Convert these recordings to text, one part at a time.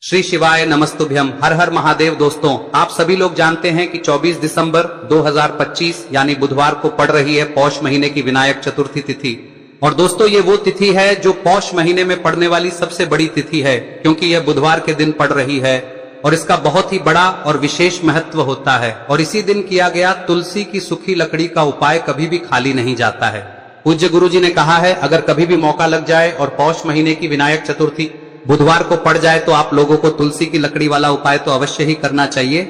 श्री शिवाय नमस्तुभ्यम। हर हर महादेव। दोस्तों, आप सभी लोग जानते हैं कि 24 दिसंबर 2025 यानी बुधवार को पड़ रही है पौष महीने की विनायक चतुर्थी तिथि। और दोस्तों, ये वो तिथि है जो पौष महीने में पड़ने वाली सबसे बड़ी तिथि है, क्योंकि यह बुधवार के दिन पड़ रही है और इसका बहुत ही बड़ा और विशेष महत्व होता है। और इसी दिन किया गया तुलसी की सूखी लकड़ी का उपाय कभी भी खाली नहीं जाता है। पूज्य गुरु जी ने कहा है, अगर कभी भी मौका लग जाए और पौष महीने की विनायक चतुर्थी बुधवार को पड़ जाए तो आप लोगों को तुलसी की लकड़ी वाला उपाय तो अवश्य ही करना चाहिए।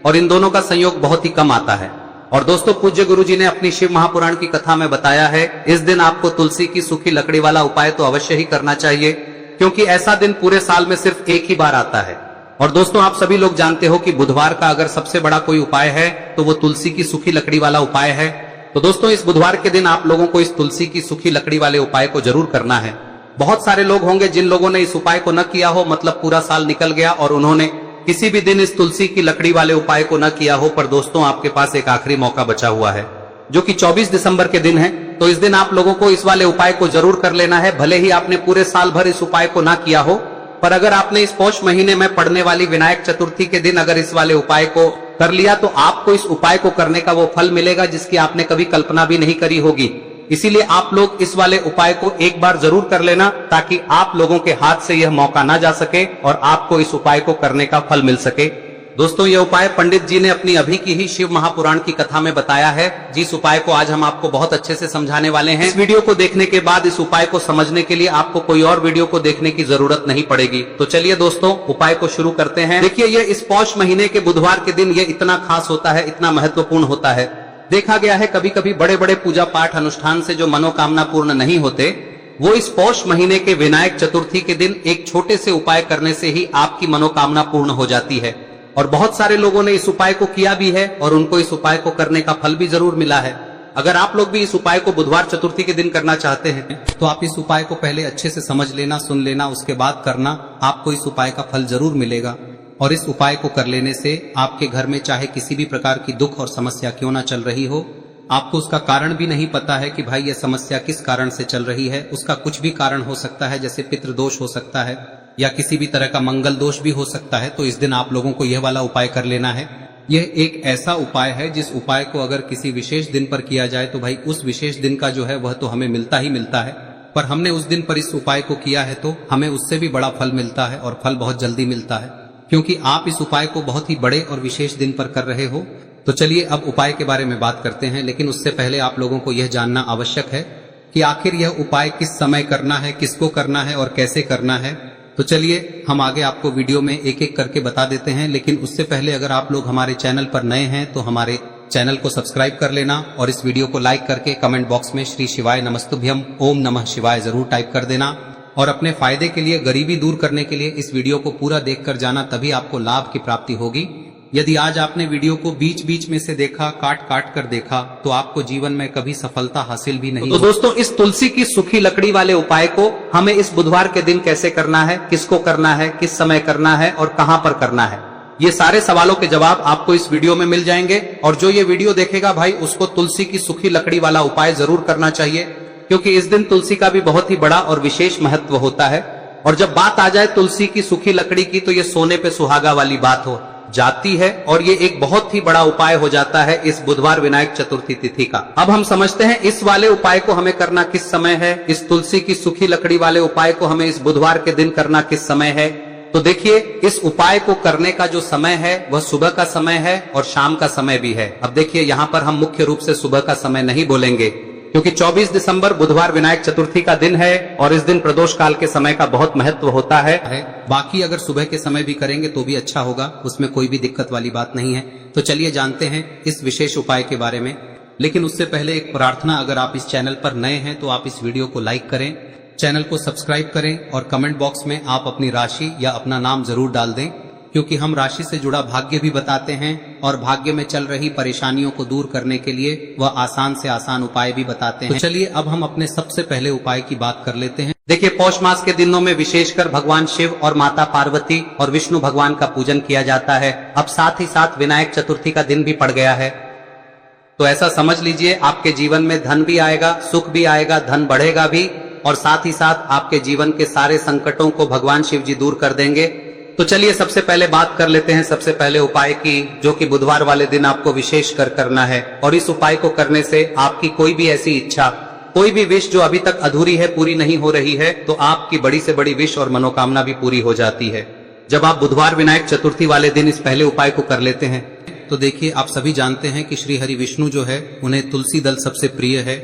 और इन दोनों का संयोग बहुत ही कम आता है। और दोस्तों, पूज्य गुरु जी ने अपनी शिव महापुराण की कथा में बताया है, इस दिन आपको तुलसी की सूखी लकड़ी वाला उपाय तो अवश्य ही करना चाहिए, क्योंकि ऐसा दिन पूरे साल में सिर्फ एक ही बार आता है। और दोस्तों, आप सभी लोग जानते हो कि बुधवार का अगर सबसे बड़ा कोई उपाय है तो वो तुलसी की सूखी लकड़ी वाला उपाय है। तो दोस्तों, इस बुधवार के दिन आप लोगों को इस तुलसी की सूखी लकड़ी वाले उपाय को जरूर करना है। बहुत सारे लोग होंगे जिन लोगों ने इस उपाय को न किया हो, मतलब पूरा साल निकल गया और उन्होंने किसी भी दिन इस तुलसी की लकड़ी वाले उपाय को न किया हो। पर दोस्तों, आपके पास एक आखिरी मौका बचा हुआ है, जो कि 24 दिसंबर के दिन है। तो इस दिन आप लोगों को इस वाले उपाय को जरूर कर लेना है। भले ही आपने पूरे साल भर इस उपाय को ना किया हो, पर अगर आपने इस पौष महीने में पड़ने वाली विनायक चतुर्थी के दिन अगर इस वाले उपाय को कर लिया तो आपको इस उपाय को करने का वो फल मिलेगा जिसकी आपने कभी कल्पना भी नहीं करी होगी। इसीलिए आप लोग इस वाले उपाय को एक बार जरूर कर लेना, ताकि आप लोगों के हाथ से यह मौका ना जा सके और आपको इस उपाय को करने का फल मिल सके। दोस्तों, यह उपाय पंडित जी ने अपनी अभी की ही शिव महापुराण की कथा में बताया है, जिस उपाय को आज हम आपको बहुत अच्छे से समझाने वाले हैं। इस वीडियो को देखने के बाद इस उपाय को समझने के लिए आपको कोई और वीडियो को देखने की जरूरत नहीं पड़ेगी। तो चलिए दोस्तों, उपाय को शुरू करते हैं। देखिए, यह इस पौष महीने के बुधवार के दिन ये इतना खास होता है, इतना महत्वपूर्ण होता है। देखा गया है कभी कभी बड़े बड़े पूजा पाठ अनुष्ठान से जो मनोकामना पूर्ण नहीं होते, वो इस पौष महीने के विनायक चतुर्थी के दिन एक छोटे से उपाय करने से ही आपकी मनोकामना पूर्ण हो जाती है। और बहुत सारे लोगों ने इस उपाय को किया भी है और उनको इस उपाय को करने का फल भी जरूर मिला है। अगर आप लोग भी इस उपाय को बुधवार चतुर्थी के दिन करना चाहते हैं तो आप इस उपाय को पहले अच्छे से समझ लेना, सुन लेना, उसके बाद करना। आपको इस उपाय का फल जरूर मिलेगा। और इस उपाय को कर लेने से आपके घर में चाहे किसी भी प्रकार की दुख और समस्या क्यों ना चल रही हो, आपको उसका कारण भी नहीं पता है कि भाई ये समस्या किस कारण से चल रही है, उसका कुछ भी कारण हो सकता है, जैसे पितृदोष हो सकता है या किसी भी तरह का मंगल दोष भी हो सकता है। तो इस दिन आप लोगों को यह वाला उपाय कर लेना है। यह एक ऐसा उपाय है जिस उपाय को अगर किसी विशेष दिन पर किया जाए तो भाई उस विशेष दिन का जो है वह तो हमें मिलता ही मिलता है, पर हमने उस दिन पर इस उपाय को किया है तो हमें उससे भी बड़ा फल मिलता है और फल बहुत जल्दी मिलता है, क्योंकि आप इस उपाय को बहुत ही बड़े और विशेष दिन पर कर रहे हो। तो चलिए अब उपाय के बारे में बात करते हैं, लेकिन उससे पहले आप लोगों को यह जानना आवश्यक है कि आखिर यह उपाय किस समय करना है, किसको करना है और कैसे करना है। तो चलिए हम आगे आपको वीडियो में एक एक करके बता देते हैं, लेकिन उससे पहले अगर आप लोग हमारे चैनल पर नए हैं तो हमारे चैनल को सब्सक्राइब कर लेना और इस वीडियो को लाइक करके कमेंट बॉक्स में श्री शिवाय नमस्तुभ्यम ओम नमः शिवाय जरूर टाइप कर देना। और अपने फायदे के लिए, गरीबी दूर करने के लिए इस वीडियो को पूरा देखकर जाना, तभी आपको लाभ की प्राप्ति होगी। यदि आज आपने वीडियो को बीच बीच में से देखा, काट काट कर देखा, तो आपको जीवन में कभी सफलता हासिल भी नहीं। तो दोस्तों, इस तुलसी की सूखी लकड़ी वाले उपाय को हमें इस बुधवार के दिन कैसे करना है, किसको करना है, किस समय करना है और कहां पर करना है, ये सारे सवालों के जवाब आपको इस वीडियो में मिल जाएंगे। और जो ये वीडियो देखेगा भाई, उसको तुलसी की सूखी लकड़ी वाला उपाय जरूर करना चाहिए, क्योंकि इस दिन तुलसी का भी बहुत ही बड़ा और विशेष महत्व होता है। और जब बात आ जाए तुलसी की सूखी लकड़ी की, तो ये सोने पे सुहागा वाली बात हो जाती है और ये एक बहुत ही बड़ा उपाय हो जाता है इस बुधवार विनायक चतुर्थी तिथि का। अब हम समझते हैं इस वाले उपाय को हमें करना किस समय है, इस तुलसी की सूखी लकड़ी वाले उपाय को हमें इस बुधवार के दिन करना किस समय है। तो देखिए, इस उपाय को करने का जो समय है वह सुबह का समय है और शाम का समय भी है। अब देखिए, यहाँ पर हम मुख्य रूप से सुबह का समय नहीं बोलेंगे, क्योंकि 24 दिसंबर बुधवार विनायक चतुर्थी का दिन है और इस दिन प्रदोष काल के समय का बहुत महत्व होता है। बाकी अगर सुबह के समय भी करेंगे तो भी अच्छा होगा, उसमें कोई भी दिक्कत वाली बात नहीं है। तो चलिए जानते हैं इस विशेष उपाय के बारे में। लेकिन उससे पहले एक प्रार्थना, अगर आप इस चैनल पर नए हैं तो आप इस वीडियो को लाइक करें, चैनल को सब्सक्राइब करें और कमेंट बॉक्स में आप अपनी राशि या अपना नाम जरूर डाल दें, क्योंकि हम राशि से जुड़ा भाग्य भी बताते हैं और भाग्य में चल रही परेशानियों को दूर करने के लिए वह आसान से आसान उपाय भी बताते हैं। तो चलिए अब हम अपने सबसे पहले उपाय की बात कर लेते हैं। देखिए, पौष मास के दिनों में विशेषकर भगवान शिव और माता पार्वती और विष्णु भगवान का पूजन किया जाता है। अब साथ ही साथ विनायक चतुर्थी का दिन भी पड़ गया है, तो ऐसा समझ लीजिए आपके जीवन में धन भी आएगा, सुख भी आएगा, धन बढ़ेगा भी, और साथ ही साथ आपके जीवन के सारे संकटों को भगवान शिव जी दूर कर देंगे। तो चलिए सबसे पहले बात कर लेते हैं सबसे पहले उपाय की, जो कि बुधवार वाले दिन आपको विशेष कर करना है। और इस उपाय को करने से आपकी कोई भी ऐसी इच्छा, कोई भी विश जो अभी तक अधूरी है, पूरी नहीं हो रही है, तो आपकी बड़ी से बड़ी विश और मनोकामना भी पूरी हो जाती है जब आप बुधवार विनायक चतुर्थी वाले दिन इस पहले उपाय को कर लेते हैं। तो देखिए, आप सभी जानते हैं कि श्री हरि विष्णु जो है उन्हें तुलसी दल सबसे प्रिय है।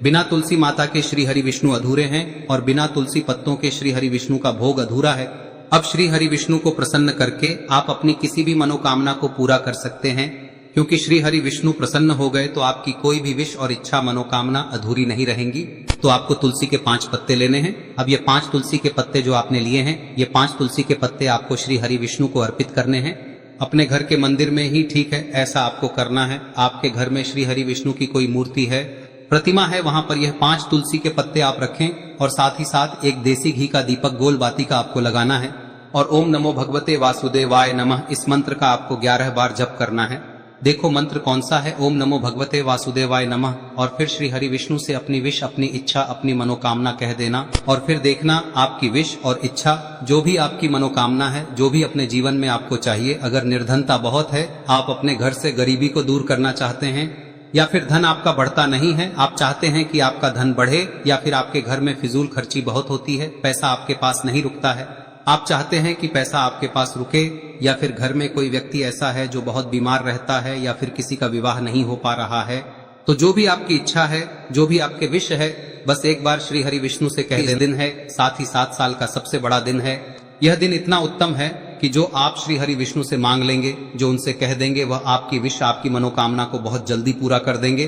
बिना तुलसी माता के श्री हरि विष्णु अधूरे हैं और बिना तुलसी पत्तों के श्री हरि विष्णु का भोग अधूरा है। अब श्री हरि विष्णु को प्रसन्न करके आप अपनी किसी भी मनोकामना को पूरा कर सकते हैं, क्योंकि श्री हरि विष्णु प्रसन्न हो गए तो आपकी कोई भी विश और इच्छा मनोकामना अधूरी नहीं रहेंगी। तो आपको तुलसी के 5 पत्ते लेने हैं। अब ये 5 तुलसी के पत्ते जो आपने लिए हैं, ये 5 तुलसी के पत्ते आपको श्री हरि विष्णु को अर्पित करने हैं। अपने घर के मंदिर में ही ठीक है, ऐसा आपको करना है। आपके घर में श्री हरि विष्णु की कोई मूर्ति है, प्रतिमा है, वहां पर यह 5 तुलसी के पत्ते आप रखें और साथ ही साथ एक देसी घी का दीपक गोल बाती का आपको लगाना है और ओम नमो भगवते वासुदेवाय नमः इस मंत्र का आपको 11 बार जप करना है। देखो मंत्र कौन सा है, ओम नमो भगवते वासुदेवाय नमः, और फिर श्री हरि विष्णु से अपनी विश, अपनी इच्छा, अपनी मनोकामना कह देना और फिर देखना आपकी विश और इच्छा, जो भी आपकी मनोकामना है, जो भी अपने जीवन में आपको चाहिए। अगर निर्धनता बहुत है, आप अपने घर से गरीबी को दूर करना चाहते हैं, या फिर धन आपका बढ़ता नहीं है, आप चाहते हैं कि आपका धन बढ़े, या फिर आपके घर में फिजूल खर्ची बहुत होती है, पैसा आपके पास नहीं रुकता है, आप चाहते हैं कि पैसा आपके पास रुके, या फिर घर में कोई व्यक्ति ऐसा है जो बहुत बीमार रहता है, या फिर किसी का विवाह नहीं हो पा रहा है, तो जो भी आपकी इच्छा है, जो भी आपके विश है, बस एक बार श्री हरि विष्णु से कह दे। दिन है, साथ ही 7 साल का सबसे बड़ा दिन है। यह दिन इतना उत्तम है कि जो आप श्री हरि विष्णु से मांग लेंगे, जो उनसे कह देंगे, वह आपकी विश, आपकी मनोकामना को बहुत जल्दी पूरा कर देंगे।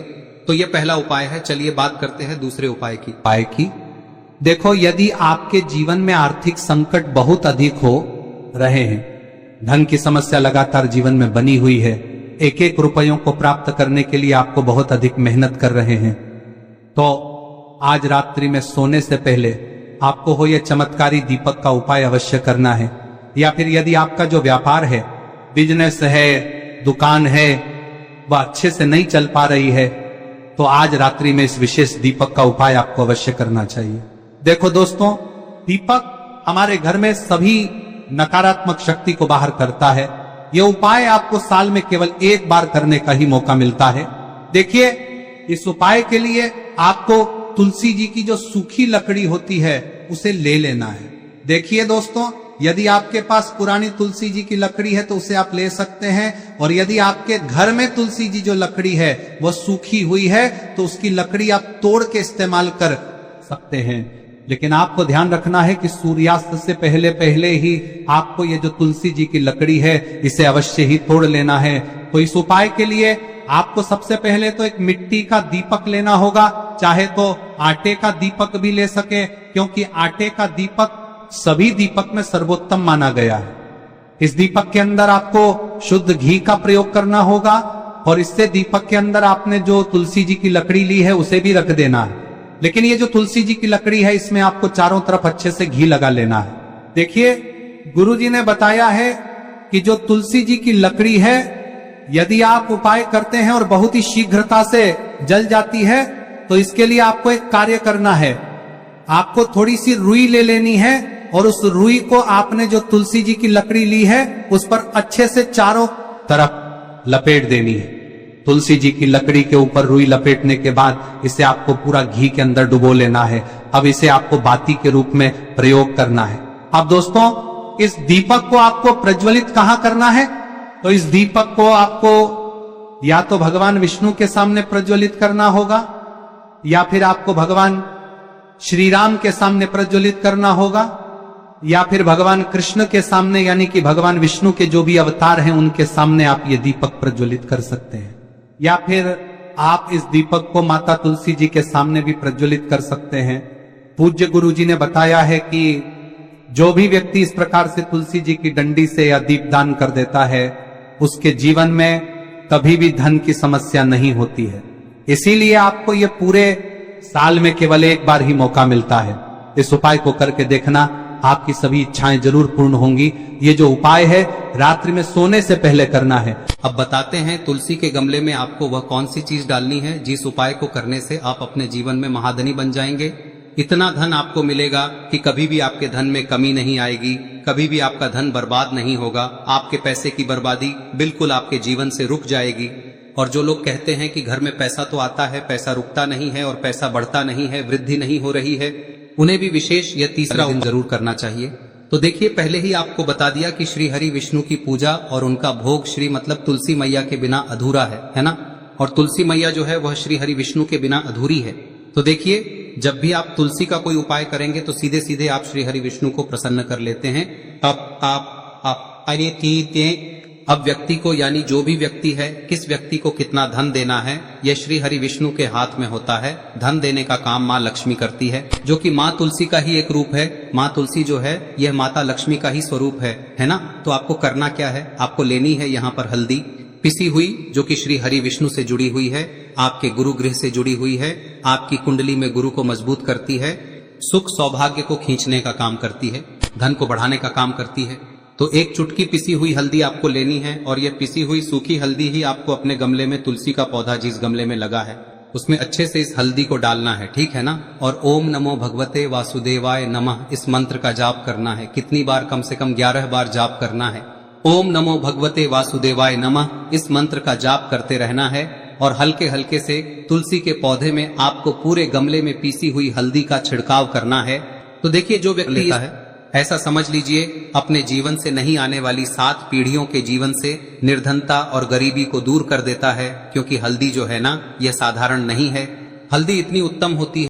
तो यह पहला उपाय है। चलिए बात करते हैं दूसरे उपाय की। देखो, यदि आपके जीवन में आर्थिक संकट बहुत अधिक हो रहे हैं, धन की समस्या लगातार जीवन में बनी हुई है, एक एक रुपयों को प्राप्त करने के लिए आपको बहुत अधिक मेहनत कर रहे हैं, तो आज रात्रि में सोने से पहले आपको हो यह चमत्कारी दीपक का उपाय अवश्य करना है। या फिर यदि आपका जो व्यापार है, बिजनेस है, दुकान है, वह अच्छे से नहीं चल पा रही है, तो आज रात्रि में इस विशेष दीपक का उपाय आपको अवश्य करना चाहिए। देखो दोस्तों, दीपक हमारे घर में सभी नकारात्मक शक्ति को बाहर करता है। यह उपाय आपको साल में केवल 1 बार करने का ही मौका मिलता है। देखिए, इस उपाय के लिए आपको तुलसी जी की जो सूखी लकड़ी होती है उसे ले लेना है। देखिए दोस्तों, यदि आपके पास पुरानी तुलसी जी की लकड़ी है तो उसे आप ले सकते हैं, और यदि आपके घर में तुलसी जी जो लकड़ी है वह सूखी हुई है तो उसकी लकड़ी आप तोड़ के इस्तेमाल कर सकते हैं। लेकिन आपको ध्यान रखना है कि सूर्यास्त से पहले पहले ही आपको ये जो तुलसी जी की लकड़ी है इसे अवश्य ही तोड़ लेना है। तो इस उपाय के लिए आपको सबसे पहले तो एक मिट्टी का दीपक लेना होगा, चाहे तो आटे का दीपक भी ले सके, क्योंकि आटे का दीपक सभी दीपक में सर्वोत्तम माना गया है। इस दीपक के अंदर आपको शुद्ध घी का प्रयोग करना होगा, और इससे दीपक के अंदर आपने जो तुलसी जी की लकड़ी ली है उसे भी रख देना है। लेकिन ये जो तुलसी जी की लकड़ी है, इसमें आपको चारों तरफ अच्छे से घी लगा लेना है। देखिए, गुरुजी ने बताया है कि जो तुलसी जी की लकड़ी है, यदि आप उपाय करते हैं और बहुत ही शीघ्रता से जल जाती है, तो इसके लिए आपको एक कार्य करना है। आपको थोड़ी सी रुई ले लेनी है और उस रुई को आपने जो तुलसी जी की लकड़ी ली है उस पर अच्छे से चारों तरफ लपेट देनी है। तुलसी जी की लकड़ी के ऊपर रुई लपेटने के बाद इसे आपको पूरा घी के अंदर डुबो लेना है। अब इसे आपको बाती के रूप में प्रयोग करना है। अब दोस्तों, इस दीपक को आपको प्रज्वलित कहां करना है? तो इस दीपक को आपको या तो भगवान विष्णु के सामने प्रज्वलित करना होगा, या फिर आपको भगवान श्री राम के सामने प्रज्वलित करना होगा, या फिर भगवान कृष्ण के सामने, यानी कि भगवान विष्णु के जो भी अवतार हैं उनके सामने आप ये दीपक प्रज्वलित कर सकते हैं। या फिर आप इस दीपक को माता तुलसी जी के सामने भी प्रज्वलित कर सकते हैं। पूज्य गुरु जी ने बताया है कि जो भी व्यक्ति इस प्रकार से तुलसी जी की डंडी से या दीपदान कर देता है, उसके जीवन में कभी भी धन की समस्या नहीं होती है। इसीलिए आपको ये पूरे साल में केवल 1 बार ही मौका मिलता है। इस उपाय को करके देखना, आपकी सभी इच्छाएं जरूर पूर्ण होंगी। ये जो उपाय है रात्रि में सोने से पहले करना है। अब बताते हैं तुलसी के गमले में आपको वह कौन सी चीज डालनी है जिस उपाय को करने से आप अपने जीवन में महाधनी बन जाएंगे। इतना धन आपको मिलेगा कि कभी भी आपके धन में कमी नहीं आएगी, कभी भी आपका धन बर्बाद नहीं होगा। आपके पैसे की बर्बादी बिल्कुल आपके जीवन से रुक जाएगी। और जो लोग कहते हैं कि घर में पैसा तो आता है, पैसा रुकता नहीं है और पैसा बढ़ता नहीं है, वृद्धि नहीं हो रही है, उन्हें भी विशेष यह तीसरा दिन जरूर करना चाहिए। तो देखिए, पहले ही आपको बता दिया कि श्री हरि विष्णु की पूजा और उनका भोग श्री मतलब तुलसी मैया के बिना अधूरा है ना। और तुलसी मैया जो है वह श्री हरि विष्णु के बिना अधूरी है। तो देखिए, जब भी आप तुलसी का कोई उपाय करेंगे तो सीधे सीधे आप श्री हरि विष्णु को प्रसन्न कर लेते हैं। अब व्यक्ति को, यानी जो भी व्यक्ति है, किस व्यक्ति को कितना धन देना है, यह श्री हरि विष्णु के हाथ में होता है। धन देने का काम माँ लक्ष्मी करती है, जो कि माँ तुलसी का ही एक रूप है। माँ तुलसी जो है यह माता लक्ष्मी का ही स्वरूप है ना। तो आपको करना क्या है, आपको लेनी है यहाँ पर हल्दी पिसी हुई, जो कि श्री हरि विष्णु से जुड़ी हुई है, आपके गुरु गृह से जुड़ी हुई है, आपकी कुंडली में गुरु को मजबूत करती है, सुख सौभाग्य को खींचने का काम करती है, धन को बढ़ाने का काम करती है। तो एक चुटकी पिसी हुई हल्दी आपको लेनी है और यह पिसी हुई सूखी हल्दी ही आपको अपने गमले में, तुलसी का पौधा जिस गमले में लगा है उसमें अच्छे से इस हल्दी को डालना है, ठीक है ना। और ओम नमो भगवते वासुदेवाय नमः इस मंत्र का जाप करना है। कितनी बार? कम से कम 11 बार जाप करना है। ओम नमो भगवते वासुदेवाय नमः इस मंत्र का जाप करते रहना है और हल्के हल्के से तुलसी के पौधे में आपको पूरे गमले में पीसी हुई हल्दी का छिड़काव करना है। तो देखिए, जो व्यक्ति लेता है, ऐसा समझ लीजिए अपने जीवन से नहीं आने वाली 7 पीढ़ियों के जीवन से निर्धनता और गरीबी को दूर कर देता है। क्योंकि हल्दी जो है ना, यह साधारण नहीं है। हल्दी इतनी उत्तम होती है